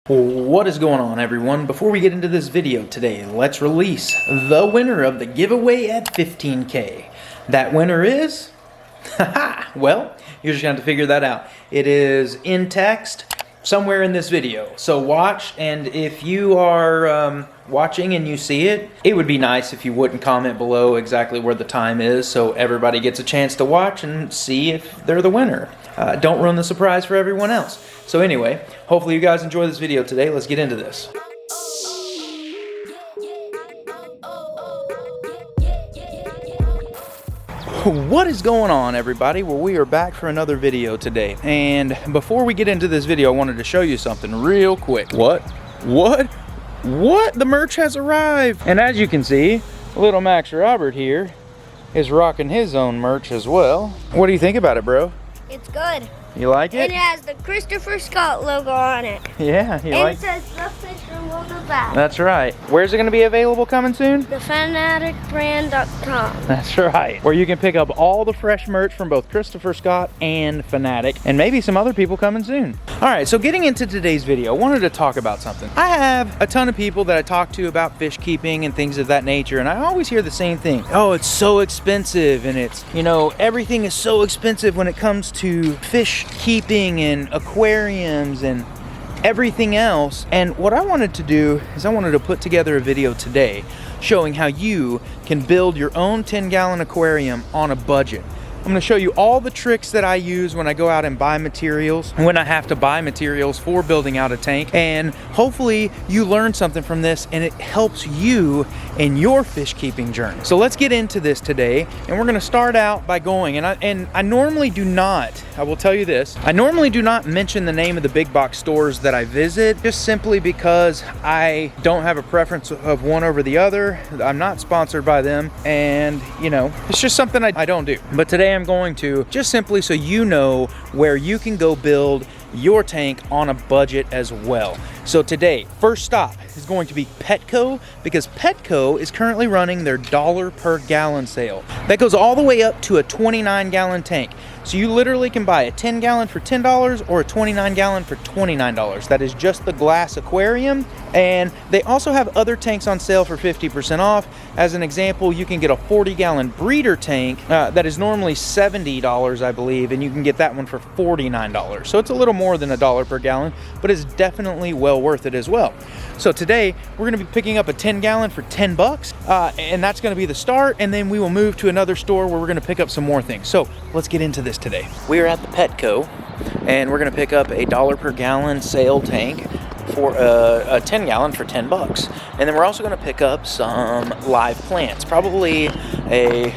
What is going on, everyone? Before we get into this video today, let's release the winner of the giveaway at 15K. That winner is, well, you're just going to have to figure that out. It is in text somewhere in this video. So watch, and if you are watching and you see it, it would be nice if you wouldn't comment below exactly where the time is so everybody gets a chance to watch and see if they're the winner. Don't ruin the surprise for everyone else. So anyway, hopefully you guys enjoy this video today. Let's get into this. What is going on, everybody? Well, we are back for another video today. And before we get into this video, I wanted to show you something real quick. What? The merch has arrived. And as you can see, little Max Robert here is rocking his own merch as well. What do you think about it, bro? It's good. You like it? And it has the Christopher Scott logo on it. Yeah, you like it? And it says the fish room on the back. That's right. Where's it going to be available coming soon? The finaticbrand.com. That's right. Where you can pick up all the fresh merch from both Christopher Scott and Finatic, and maybe some other people coming soon. All right, so getting into today's video, I wanted to talk about something. I have a ton of people that I talk to about fish keeping and things of that nature, and I always hear the same thing. Oh, it's so expensive, and it's, you know, everything is so expensive when it comes to fish keeping and aquariums and everything else. And what I wanted to do is I wanted to put together a video today showing how you can build your own 10-gallon aquarium on a budget. I'm going to show you all the tricks that I use when I go out and buy materials, when I have to buy materials for building out a tank, and hopefully you learn something from this and it helps you in your fish keeping journey. So let's get into this today, and we're going to start out by going, and I normally do not, I will tell you this, I normally do not mention the name of the big box stores that I visit, just simply because I don't have a preference of one over the other. I'm not sponsored by them, and you know, it's just something I don't do. But today I'm going to, just simply so you know where you can go build your tank on a budget as well. So today, first stop is going to be Petco, because Petco is currently running their $1 per gallon sale. That goes all the way up to a 29-gallon tank. So you literally can buy a 10-gallon for $10 or a 29-gallon for $29. That is just the glass aquarium. And they also have other tanks on sale for 50% off. As an example, you can get a 40-gallon breeder tank that is normally $70, I believe, and you can get that one for $49. So it's a little more than $1 per gallon, but it's definitely well worth it as well. So today we're going to be picking up a 10-gallon for 10 bucks, and that's going to be the start, and then we will move to another store where we're going to pick up some more things. So let's get into this today. We are at the Petco, and we're going to pick up a $1 per gallon sale tank for a 10-gallon for 10 bucks. And then we're also going to pick up some live plants, probably a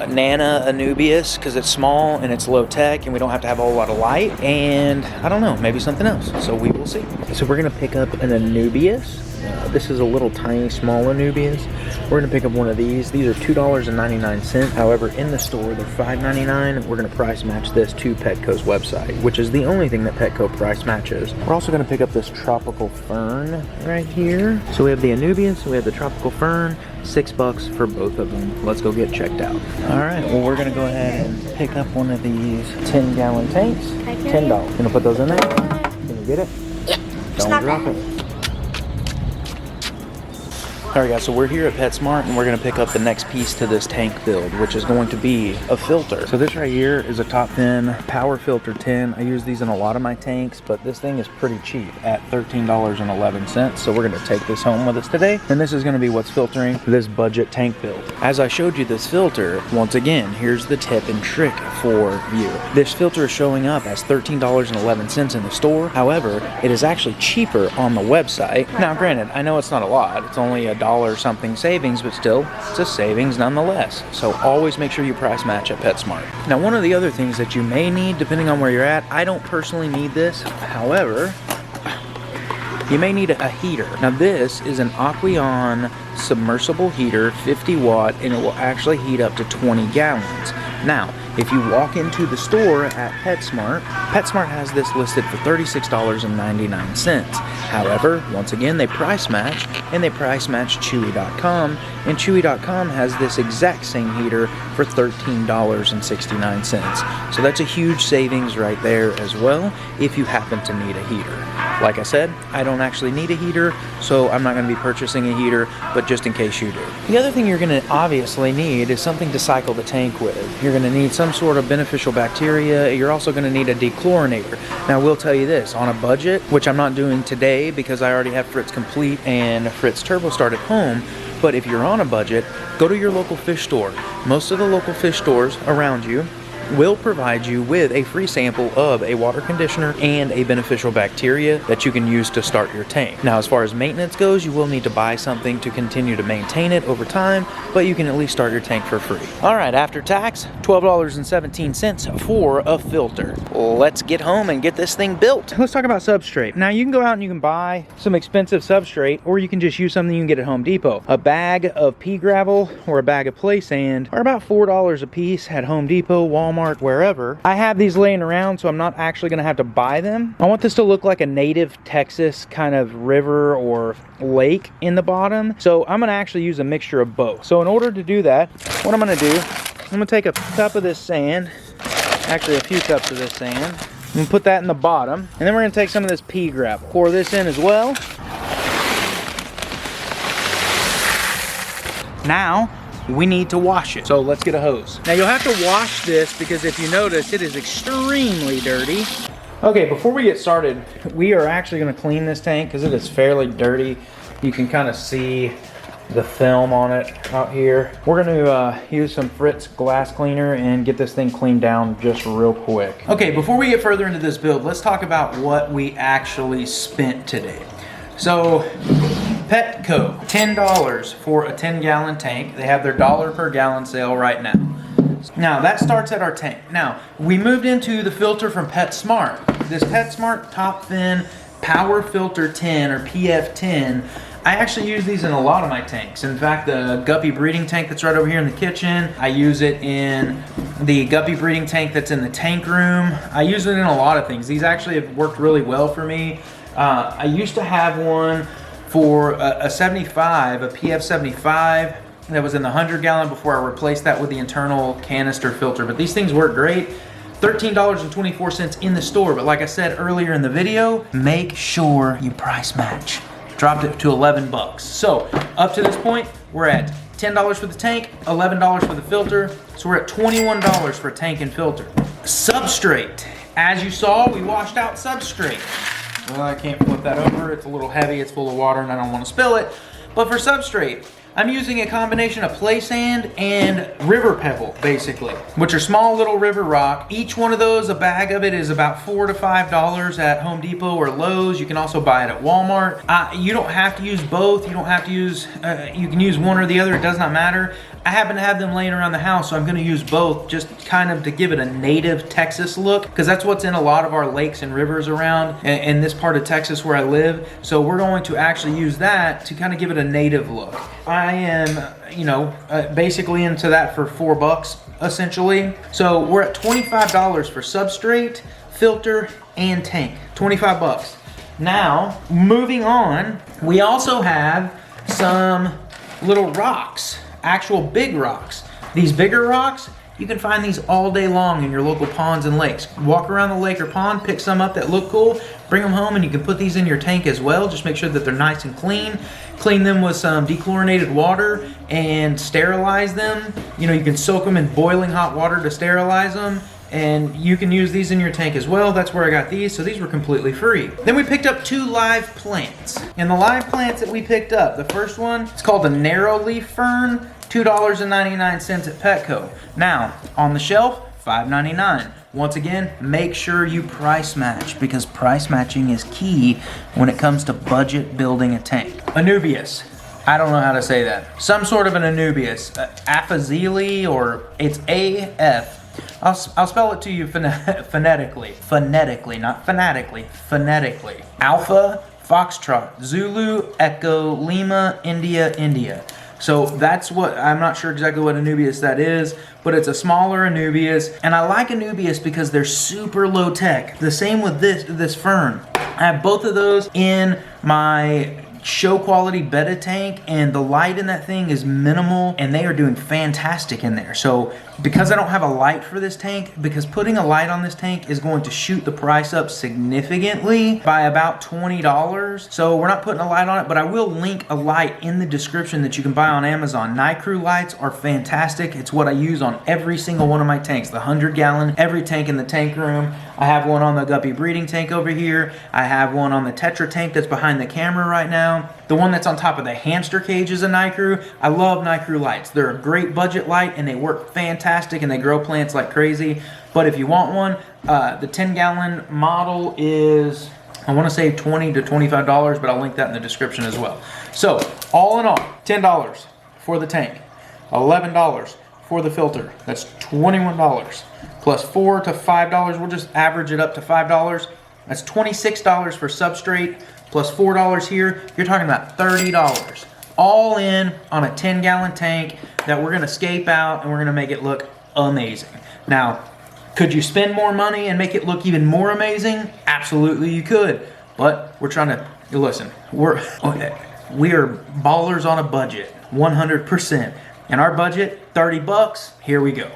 Nana Anubias, because it's small and it's low tech and we don't have to have a whole lot of light, and I don't know, maybe something else, so we will see. So we're going to pick up an Anubias. This is a little tiny small Anubias. We're going to pick up one of these. These are $2.99. However, in the store they're $5.99. We're going to price match this to Petco's website, which is the only thing that Petco price matches. We're also going to pick up this tropical fern right here. So we have the Anubias, we have the tropical fern, $6 for both of them. Let's go get checked out. All right, well, we're going to go ahead and pick up one of these 10-gallon tanks. $10. Gonna put those in there? Can you get it? Yeah. Don't drop it. Alright guys, so we're here at PetSmart, and we're going to pick up the next piece to this tank build, which is going to be a filter. So this right here is a top fin power filter tin. I use these in a lot of my tanks, but this thing is pretty cheap at $13.11. So we're going to take this home with us today, and this is going to be what's filtering this budget tank build. As I showed you this filter, once again, here's the tip and trick for you. This filter is showing up as $13.11 in the store. However, it is actually cheaper on the website. Now granted, I know it's not a lot. It's only $1 something savings, but still, it's a savings nonetheless. So always make sure you price match at PetSmart. Now, one of the other things that you may need, depending on where you're at, I don't personally need this. However, you may need a heater. Now this is an Aquarium submersible heater, 50 watt, and it will actually heat up to 20 gallons. Now, if you walk into the store at PetSmart, PetSmart has this listed for $36.99. However, once again, they price match, and they price match Chewy.com, and Chewy.com has this exact same heater for $13.69. So that's a huge savings right there as well if you happen to need a heater. Like I said, I don't actually need a heater, so I'm not going to be purchasing a heater, but just in case you do. The other thing you're going to obviously need is something to cycle the tank with. You're going to need some sort of beneficial bacteria. You're also going to need a dechlorinator. Now, I will tell you this, on a budget, which I'm not doing today because I already have Fritz Complete and Fritz Turbo Start at home, but if you're on a budget, go to your local fish store. Most of the local fish stores around you will provide you with a free sample of a water conditioner and a beneficial bacteria that you can use to start your tank. Now, as far as maintenance goes, you will need to buy something to continue to maintain it over time, but you can at least start your tank for free. All right, after tax, $12.17 for a filter. Let's get home and get this thing built. Let's talk about substrate. Now, you can go out and you can buy some expensive substrate, or you can just use something you can get at Home Depot. A bag of pea gravel or a bag of play sand are about $4 a piece at Home Depot, Walmart, wherever. I have these laying around, so I'm not actually going to have to buy them. I want this to look like a native Texas kind of river or lake in the bottom, so I'm going to actually use a mixture of both. So in order to do that, what I'm going to do, I'm going to take a cup of this sand, actually a few cups of this sand, I'm going to put that in the bottom, and then we're going to take some of this pea gravel, pour this in as well. Now we need to wash it. So let's get a hose. Now you'll have to wash this because if you notice, it is extremely dirty. Okay, before we get started, we are actually gonna clean this tank because it is fairly dirty. You can kind of see the film on it out here. We're gonna use some Fritz glass cleaner and get this thing cleaned down just real quick. Okay, before we get further into this build, let's talk about what we actually spent today. So, Petco, $10 for a 10-gallon tank. They have their $1 per gallon sale right now. Now, that starts at our tank. Now, we moved into the filter from PetSmart. This PetSmart Top Fin Power Filter 10 or PF10. I actually use these in a lot of my tanks. In fact, the guppy breeding tank that's right over here in the kitchen, I use it in the guppy breeding tank that's in the tank room. I use it in a lot of things. These actually have worked really well for me. I used to have one for a 75, a PF75 that was in the 100-gallon before I replaced that with the internal canister filter. But these things work great. $13.24 in the store. But like I said earlier in the video, make sure you price match. Dropped it to 11 bucks. So up to this point, we're at $10 for the tank, $11 for the filter. So we're at $21 for tank and filter. Substrate. As you saw, we washed out substrate. Well, I can't flip that over. It's a little heavy, it's full of water, and I don't want to spill it. But for substrate, I'm using a combination of play sand and river pebble, basically, which are small little river rock. Each one of those, a bag of it is about $4 to $5 at Home Depot or Lowe's. You can also buy it at Walmart. You don't have to use both. You don't have to use, you can use one or the other, it does not matter. I happen to have them laying around the house, so I'm gonna use both just kind of to give it a native Texas look, because that's what's in a lot of our lakes and rivers around in this part of Texas where I live. So we're going to actually use that to kind of give it a native look. I am, you know, basically into that for $4 essentially. So we're at $25 for substrate, filter, and tank. 25 bucks. Now, moving on, we also have some little rocks. Actual big rocks. These bigger rocks, you can find these all day long in your local ponds and lakes. Walk around the lake or pond, pick some up that look cool, bring them home, and you can put these in your tank as well. Just make sure that they're nice and clean. Clean them with some dechlorinated water and sterilize them. You know, you can soak them in boiling hot water to sterilize them. And you can use these in your tank as well. That's where I got these, so these were completely free. Then we picked up 2 live plants. And the live plants that we picked up, the first one, it's called a narrow leaf fern, $2.99 at Petco. Now, on the shelf, $5.99. Once again, make sure you price match, because price matching is key when it comes to budget building a tank. Anubias. I don't know how to say that. Some sort of an Anubias. Aphazeli, or it's A-F. I'll spell it to you phonetically. Phonetically, not phonetically. Phonetically. Alpha, Foxtrot, Zulu, Echo, Lima, India, India. So that's what, I'm not sure exactly what Anubias that is, but it's a smaller Anubias. And I like Anubias because they're super low tech. The same with this fern. I have both of those in my show quality betta tank, and the light in that thing is minimal, and they are doing fantastic in there. So because I don't have a light for this tank, because putting a light on this tank is going to shoot the price up significantly by about $20. So we're not putting a light on it, but I will link a light in the description that you can buy on Amazon. NICREW lights are fantastic. It's what I use on every single one of my tanks. The 100-gallon, every tank in the tank room. I have one on the guppy breeding tank over here. I have one on the Tetra tank that's behind the camera right now. The one that's on top of the hamster cage is a NICREW. I love NICREW lights. They're a great budget light and they work fantastic and they grow plants like crazy. But if you want one, the 10-gallon model is, I want to say $20 to $25, but I'll link that in the description as well. So all in all, $10 for the tank, $11 for the filter. That's $21 plus $4 to $5. We'll just average it up to $5. That's $26 for substrate plus $4 here. You're talking about $30 all in on a 10-gallon tank that we're gonna scape out and we're gonna make it look amazing. Now, could you spend more money and make it look even more amazing? Absolutely you could, but we're trying to, listen, we are ballers on a budget, 100%. And our budget, 30 bucks, here we go.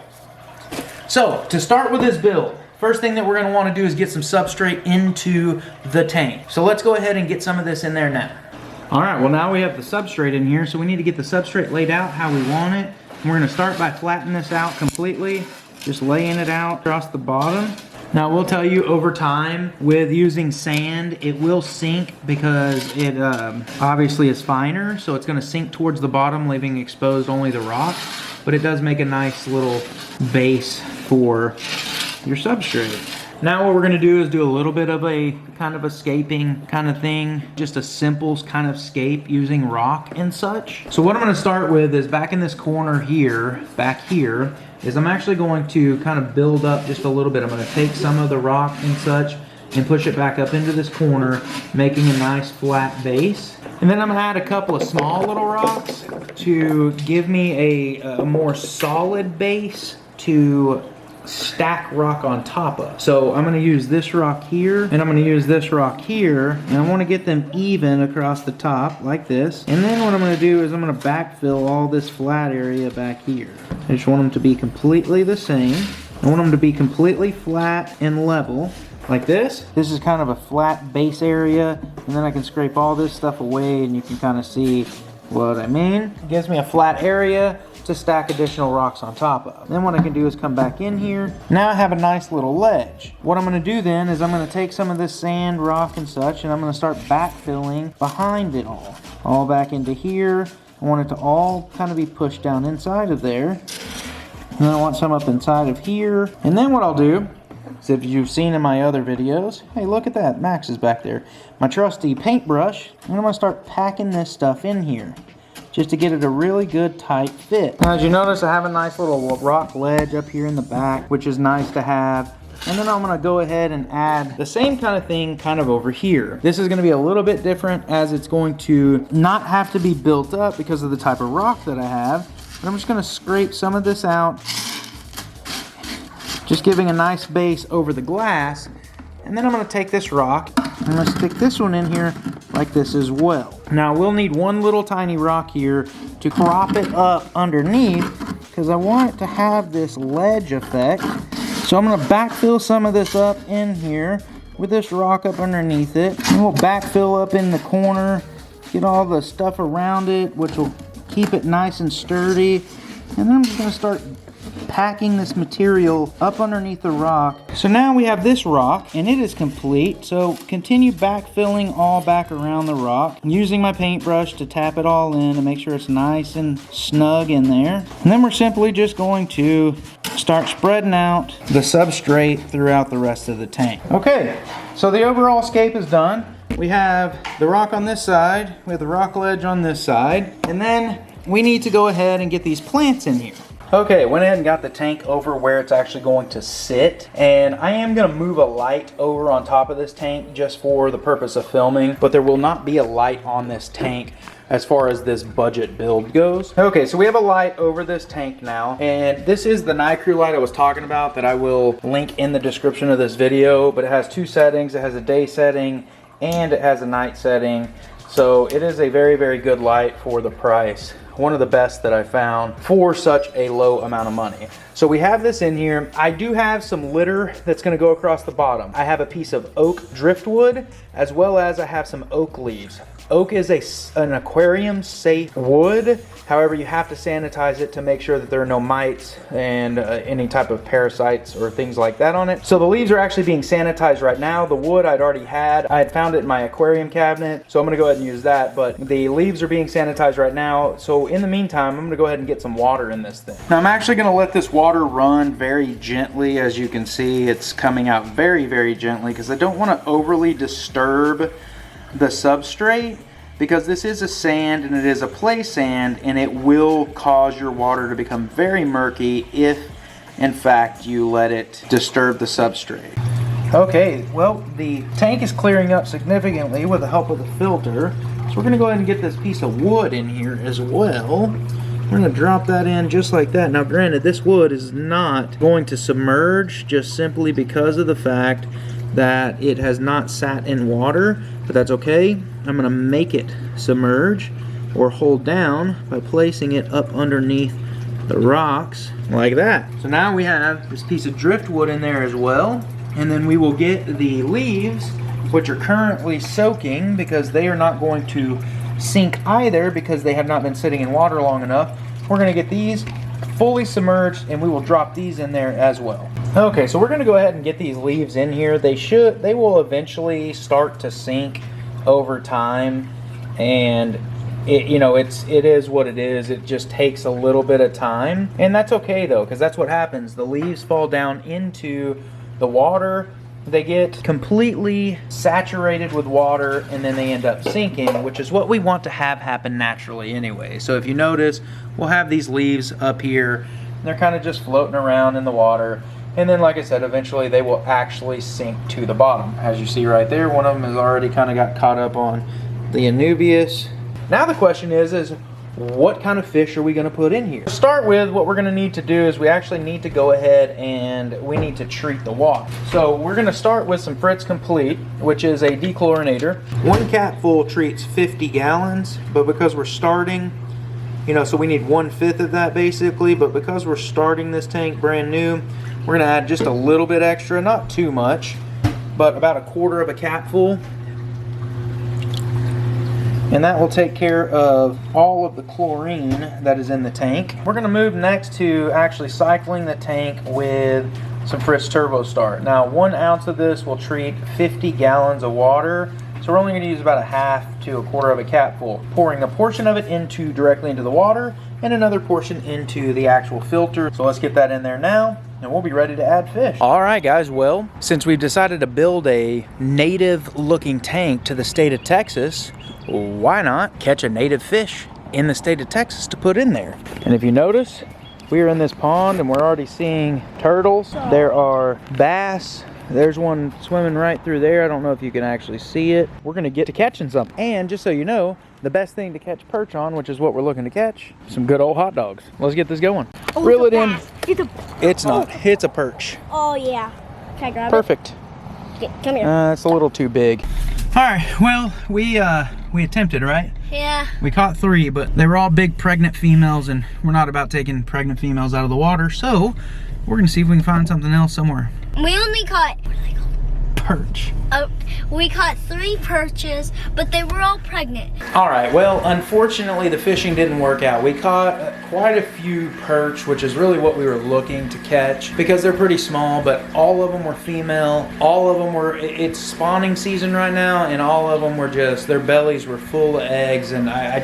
So, to start with this build, first thing that we're gonna wanna do is get some substrate into the tank. So let's go ahead and get some of this in there now. All right, well now we have the substrate in here, so we need to get the substrate laid out how we want it. And we're gonna start by flattening this out completely, just laying it out across the bottom. Now I will tell you, over time with using sand, it will sink because it obviously is finer, so it's gonna sink towards the bottom, leaving exposed only the rock. But it does make a nice little base for your substrate. Now what we're gonna do is do a little bit of a kind of a scaping kind of thing, just a simple kind of scape using rock and such. So what I'm gonna start with is back in this corner here, back here, is I'm actually going to kind of build up just a little bit. I'm gonna take some of the rock and such and push it back up into this corner, making a nice flat base. And then I'm gonna add a couple of small little rocks to give me a more solid base to stack rock on top of. So I'm going to use this rock here and I'm going to use this rock here, and I want to get them even across the top like this. And then what I'm going to do is I'm going to backfill all this flat area back here. I just want them to be completely the same. I want them to be completely flat and level like this. This is kind of a flat base area, and then I can scrape all this stuff away and you can kind of see what I mean. It gives me a flat area to stack additional rocks on top of. Then what I can do is come back in here. Now I have a nice little ledge. What I'm going to do then is I'm going to take some of this sand, rock and such, and I'm going to start backfilling behind it all back into here. I want it to all kind of be pushed down inside of there. And then I want some up inside of here. And then what I'll do is, if you've seen in my other videos, hey, look at that, Max is back there. My trusty paintbrush, and I'm going to start packing this stuff in here, just to get it a really good tight fit. Now as you notice, I have a nice little rock ledge up here in the back, which is nice to have. And then I'm gonna go ahead and add the same kind of thing kind of over here. This is gonna be a little bit different, as it's going to not have to be built up because of the type of rock that I have. But I'm just gonna scrape some of this out, just giving a nice base over the glass. And then I'm gonna take this rock, I'm gonna stick this one in here like this as well. Now we'll need one little tiny rock here to prop it up underneath, because I want it to have this ledge effect. So I'm gonna backfill some of this up in here with this rock up underneath it. And we'll backfill up in the corner, get all the stuff around it, which will keep it nice and sturdy. And then I'm just gonna start packing this material up underneath the rock. So now we have this rock and it is complete. So continue backfilling all back around the rock, using my paintbrush to tap it all in and make sure it's nice and snug in there. And then we're simply just going to start spreading out the substrate throughout the rest of the tank. Okay, so the overall scape is done. We have the rock on this side, we have the rock ledge on this side, and then we need to go ahead and get these plants in here. Okay, went ahead and got the tank over where it's actually going to sit, and I am going to move a light over on top of this tank just for the purpose of filming, but there will not be a light on this tank as far as this budget build goes. Okay, so we have a light over this tank now, and this is the NICREW light I was talking about that I will link in the description of this video, but it has two settings. It has a day setting and it has a night setting. So it is a very, very good light for the price. One of the best that I found for such a low amount of money. So we have this in here. I do have some litter that's gonna go across the bottom. I have a piece of oak driftwood, as well as I have some oak leaves. Oak is an aquarium safe wood. However, you have to sanitize it to make sure that there are no mites and any type of parasites or things like that on it. So the leaves are actually being sanitized right now. The wood I'd already had. I had found it in my aquarium cabinet, so I'm gonna go ahead and use that. But the leaves are being sanitized right now. So in the meantime, I'm gonna go ahead and get some water in this thing. Now I'm actually gonna let this water run very gently. As you can see, it's coming out very, very gently because I don't wanna overly disturb the substrate, because this is a sand and it is a play sand, and it will cause your water to become very murky if in fact you let it disturb the substrate. Okay, well, the tank is clearing up significantly with the help of the filter, so we're gonna go ahead and get this piece of wood in here as well. We're gonna drop that in just like that. Now granted, this wood is not going to submerge just simply because of the fact that it has not sat in water, but that's okay. I'm gonna make it submerge or hold down by placing it up underneath the rocks like that. So now we have this piece of driftwood in there as well, and then we will get the leaves, which are currently soaking because they are not going to sink either because they have not been sitting in water long enough. We're gonna get these fully submerged and we will drop these in there as well. Okay, so we're gonna go ahead and get these leaves in here. They will eventually start to sink over time, and it is what it is. It just takes a little bit of time, and that's okay though, because that's what happens. The leaves fall down into the water, they get completely saturated with water, and then they end up sinking, which is what we want to have happen naturally anyway. So if you notice, we'll have these leaves up here, they're kind of just floating around in the water, and then like I said, eventually they will actually sink to the bottom. As you see right there, one of them has already kind of got caught up on the Anubias. Now the question is what kind of fish are we going to put in here? To start with, what we're going to need to do is we actually need to go ahead and we need to treat the water. So we're going to start with some Fritz Complete, which is a dechlorinator. One capful treats 50 gallons, but because we're starting, so we need 1/5 of that basically, but because we're starting this tank brand new, we're going to add just a little bit extra, not too much, but about 1/4 of a capful. And that will take care of all of the chlorine that is in the tank. We're gonna move next to actually cycling the tank with some Fritz Turbo Start. Now 1 ounce of this will treat 50 gallons of water. So we're only gonna use about 1/2 to 1/4 of a capful. Pouring a portion of it directly into the water and another portion into the actual filter. So let's get that in there now, and we'll be ready to add fish. All right guys, well, since we've decided to build a native looking tank to the state of Texas, why not catch a native fish in the state of Texas to put in there? And if you notice, we are in this pond and we're already seeing turtles. There are bass. There's one swimming right through there. I don't know if you can actually see it. We're gonna get to catching something. And just so you know, the best thing to catch perch on, which is what we're looking to catch, some good old hot dogs. Let's get this going. Oh, Reel it in. It's not, it's a perch. Oh yeah. Can I grab Perfect. it? Perfect. Come here. It's a little too big. All right, well, we attempted, right? Yeah. We caught 3, but they were all big pregnant females, and we're not about taking pregnant females out of the water, so we're gonna see if we can find something else somewhere. We only caught Perch. we caught 3 perches, but they were all pregnant. All right, well, unfortunately the fishing didn't work out. We caught quite a few perch, which is really what we were looking to catch because they're pretty small, but all of them were female. All of them were, it's spawning season right now, and all of them were just, their bellies were full of eggs, and I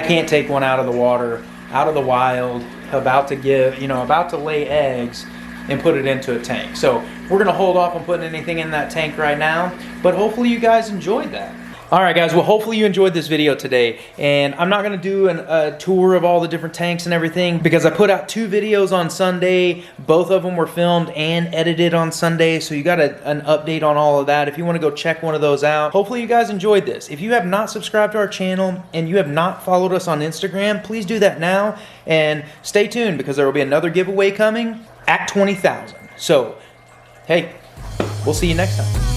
can't take one out of the water, out of the wild, about to lay eggs and put it into a tank. So we're gonna hold off on putting anything in that tank right now, but hopefully you guys enjoyed that. All right guys, well hopefully you enjoyed this video today, and I'm not gonna do a tour of all the different tanks and everything because I put out 2 videos on Sunday. Both of them were filmed and edited on Sunday, so you got an update on all of that if you wanna go check one of those out. Hopefully you guys enjoyed this. If you have not subscribed to our channel and you have not followed us on Instagram, please do that now, and stay tuned because there will be another giveaway coming at 20,000. So, hey, we'll see you next time.